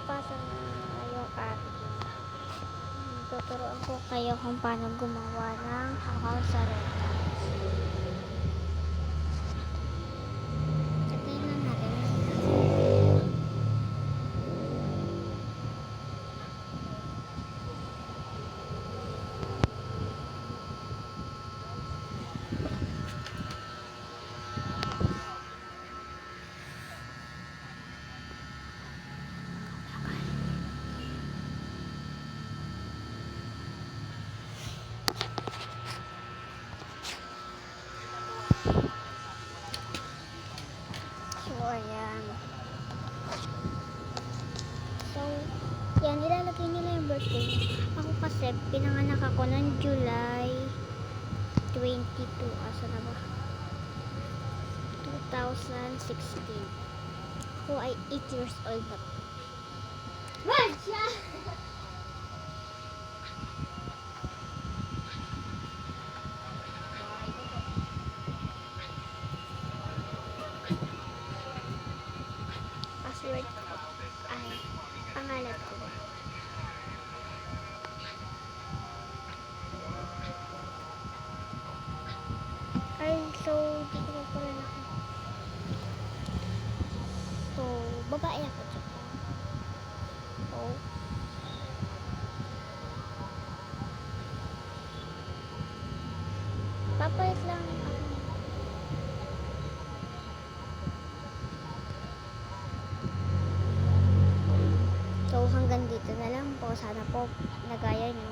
papasa na yung ate. Tuturuan ko kayo kung paano gumawa ng account sa Reddit. Check lang natin. So, ayan. So, yan, ilalagay nila yung birthday. Ako kasi, pinanganak ako ng July 22. Asa na ba? 2016. Ako ay 8 years old na. Password ko ay pangalan ko. Ay, so, di ko pa pala na. So, babae ako dyan. So, papalit lang ako. So, hanggang dito na lang po. Sana po nagaya nyo.